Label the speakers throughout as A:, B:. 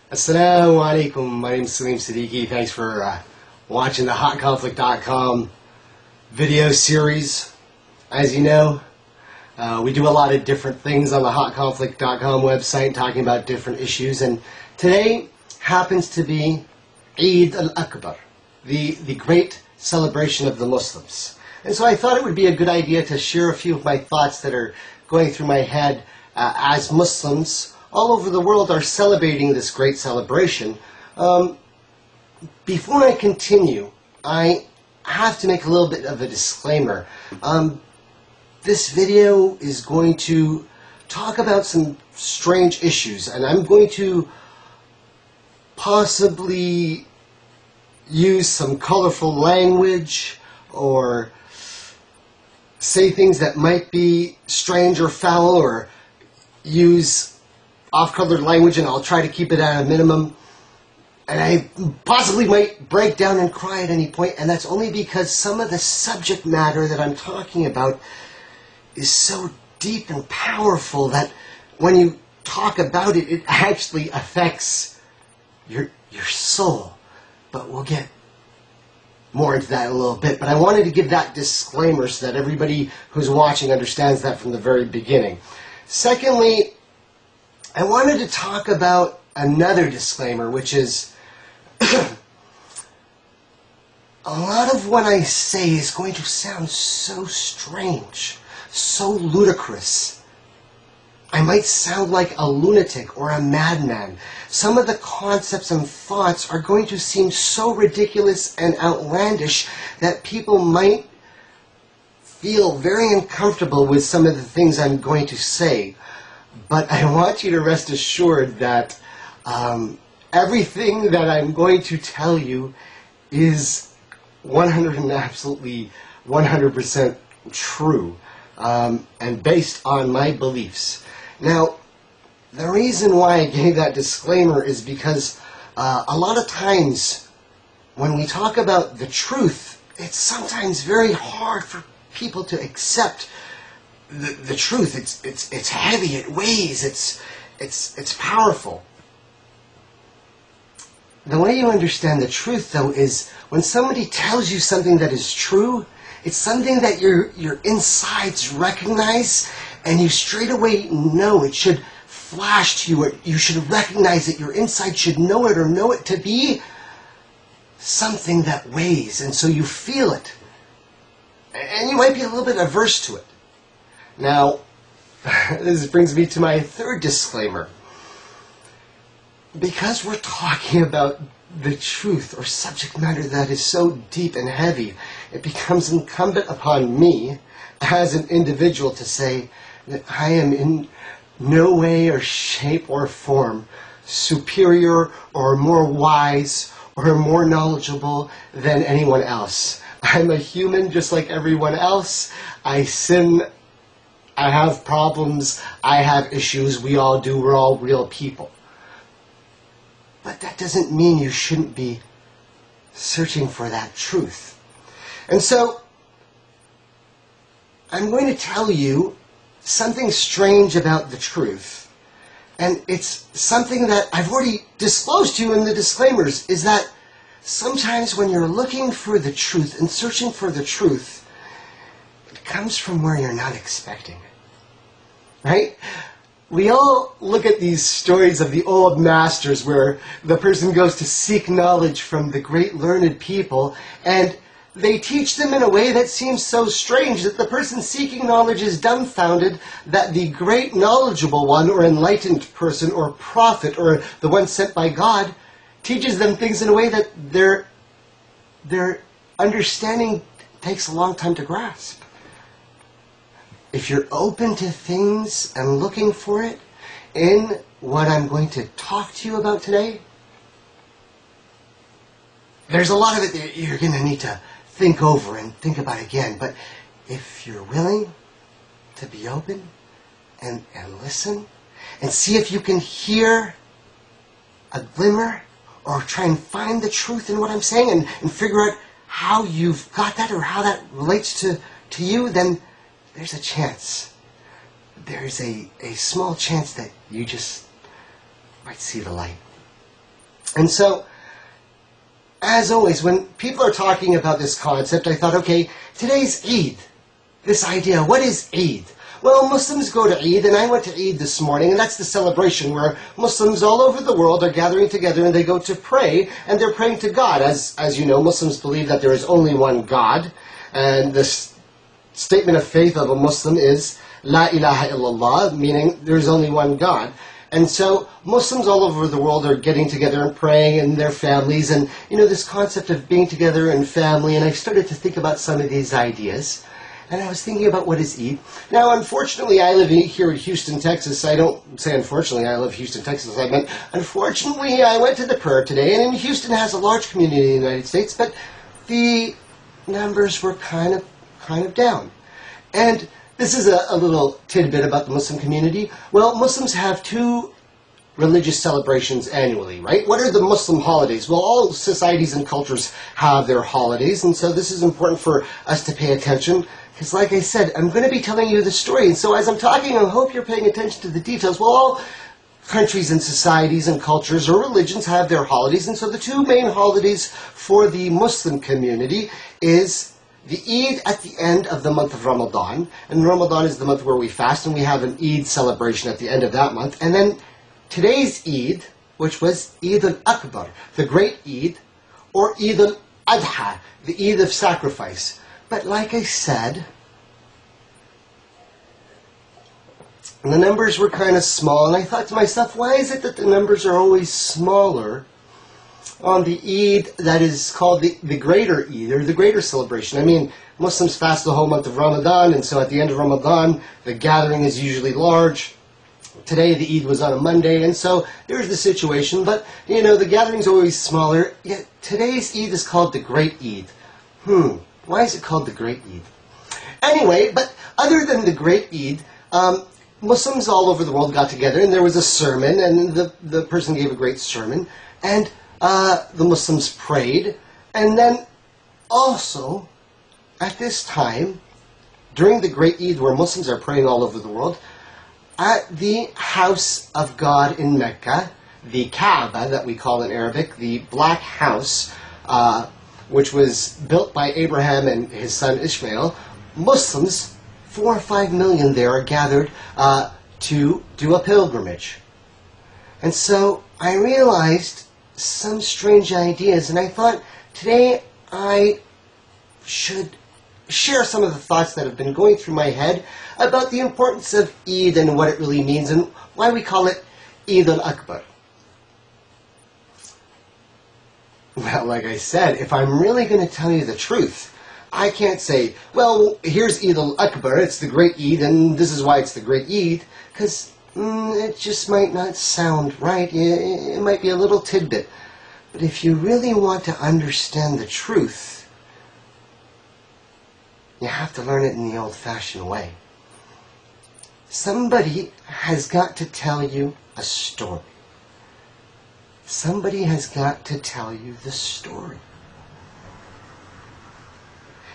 A: Assalamu alaikum. My name is Salim Siddiqui. Thanks for watching the HotConflict.com video series. As you know, we do a lot of different things on the HotConflict.com website talking about different issues, and today happens to be Eid al-Akbar, the great celebration of the Muslims. And so I thought it would be a good idea to share a few of my thoughts that are going through my head as Muslims all over the world are celebrating this great celebration. Before I continue, I have to make a little bit of a disclaimer. This video is going to talk about some strange issues, and I'm going to possibly use some colorful language or say things that might be strange or foul, or use off-colored language, and I'll try to keep it at a minimum. And I possibly might break down and cry at any point, and that's only because some of the subject matter that I'm talking about is so deep and powerful that when you talk about it, it actually affects your soul. But we'll get more into that in a little bit. But I wanted to give that disclaimer so that everybody who's watching understands that from the very beginning. Secondly, I wanted to talk about another disclaimer, which is a lot of what I say is going to sound so strange, so ludicrous. I might sound like a lunatic or a madman. Some of the concepts and thoughts are going to seem so ridiculous and outlandish that people might feel very uncomfortable with some of the things I'm going to say. But I want you to rest assured that everything that I'm going to tell you is 100% true and based on my beliefs. Now, the reason why I gave that disclaimer is because a lot of times when we talk about the truth, it's sometimes very hard for people to accept the truth. It's heavy, it weighs, it's powerful. The way you understand the truth, though, is when somebody tells you something that is true, it's something that your insides recognize, and you straight away know. It should flash to you, or you should recognize it. Your inside should know it, or know it to be something that weighs, and so you feel it. And you might be a little bit averse to it. Now, this brings me to my third disclaimer. Because we're talking about the truth or subject matter that is so deep and heavy, it becomes incumbent upon me as an individual to say that I am in no way or shape or form superior or more wise or more knowledgeable than anyone else. I'm a human just like everyone else. I sin, I have problems, I have issues, we all do, we're all real people. But that doesn't mean you shouldn't be searching for that truth. And so, I'm going to tell you something strange about the truth. And it's something that I've already disclosed to you in the disclaimers, is that sometimes when you're looking for the truth and searching for the truth, it comes from where you're not expecting it. Right? We all look at these stories of the old masters where the person goes to seek knowledge from the great learned people, and they teach them in a way that seems so strange that the person seeking knowledge is dumbfounded that the great knowledgeable one, or enlightened person, or prophet, or the one sent by God, teaches them things in a way that their understanding takes a long time to grasp. If you're open to things and looking for it in what I'm going to talk to you about today, there's a lot of it that you're going to need to think over and think about again. But if you're willing to be open and listen and see if you can hear a glimmer or try and find the truth in what I'm saying and figure out how you've got that or how that relates to you, then there's a chance. There's a small chance that you just might see the light. And so, as always, when people are talking about this concept, I thought, okay, today's Eid. This idea, what is Eid? Well, Muslims go to Eid, and I went to Eid this morning, and that's the celebration where Muslims all over the world are gathering together and they go to pray, and they're praying to God. As you know, Muslims believe that there is only one God, and this statement of faith of a Muslim is La ilaha illallah, meaning there's only one God. And so Muslims all over the world are getting together and praying in their families, and this concept of being together in family, and I started to think about some of these ideas. And I was thinking about what is Eid. Now, unfortunately, I live here in Houston, Texas. I don't say unfortunately I live in Houston, Texas. I meant, unfortunately, I went to the prayer today, and Houston has a large community in the United States, but the numbers were kind of down. And this is a little tidbit about the Muslim community. Well, Muslims have two religious celebrations annually, right? What are the Muslim holidays? Well, all societies and cultures have their holidays, and so this is important for us to pay attention. Because like I said, I'm going to be telling you the story. And so as I'm talking, I hope you're paying attention to the details. Well, all countries and societies and cultures or religions have their holidays. And so the two main holidays for the Muslim community is the Eid at the end of the month of Ramadan. And Ramadan is the month where we fast, and we have an Eid celebration at the end of that month. And then today's Eid, which was Eid al-Akbar, the Great Eid, or Eid al-Adha, the Eid of sacrifice. But like I said, the numbers were kind of small, and I thought to myself, why is it that the numbers are always smaller on the Eid that is called the greater Eid, or the greater celebration? I mean, Muslims fast the whole month of Ramadan, and so at the end of Ramadan, the gathering is usually large. Today, the Eid was on a Monday, and so there's the situation, but, the gathering's always smaller, yet today's Eid is called the Great Eid. Why is it called the Great Eid? Anyway, but other than the Great Eid, Muslims all over the world got together, and there was a sermon, and the person gave a great sermon, and the Muslims prayed, and then also, at this time, during the Great Eid, where Muslims are praying all over the world, at the house of God in Mecca, the Kaaba that we call in Arabic, the Black House, which was built by Abraham and his son Ishmael, Muslims, 4 or 5 million there, are gathered to do a pilgrimage. And so I realized some strange ideas, and I thought today I should share some of the thoughts that have been going through my head about the importance of Eid and what it really means and why we call it Eid al-Akbar. Well, like I said, if I'm really going to tell you the truth, I can't say, well, here's Eid al-Akbar, it's the Great Eid, and this is why it's the Great Eid, because it just might not sound right. It might be a little tidbit. But if you really want to understand the truth, you have to learn it in the old-fashioned way. Somebody has got to tell you a story. Somebody has got to tell you the story.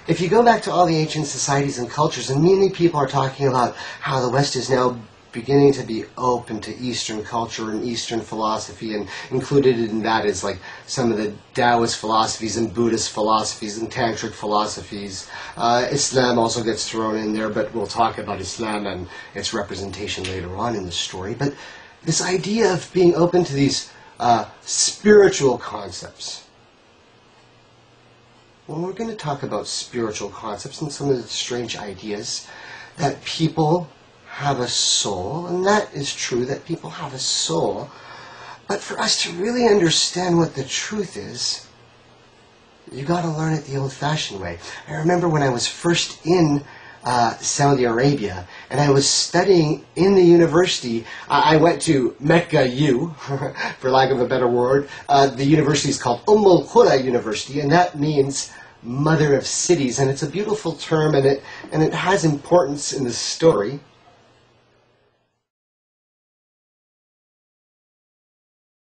A: If you go back to all the ancient societies and cultures, and many people are talking about how the West is now beginning to be open to Eastern culture and Eastern philosophy, and included in that is like some of the Taoist philosophies and Buddhist philosophies and Tantric philosophies. Islam also gets thrown in there, but we'll talk about Islam and its representation later on in the story. But this idea of being open to these spiritual concepts. Well, we're going to talk about spiritual concepts and some of the strange ideas that people have a soul, and that is true, that people have a soul. But for us to really understand what the truth is, you got to learn it the old-fashioned way. I remember when I was first in Saudi Arabia, and I was studying in the university. I went to Mecca U, for lack of a better word. The university is called Al-Qura University, and that means Mother of Cities, and it's a beautiful term, and it has importance in the story.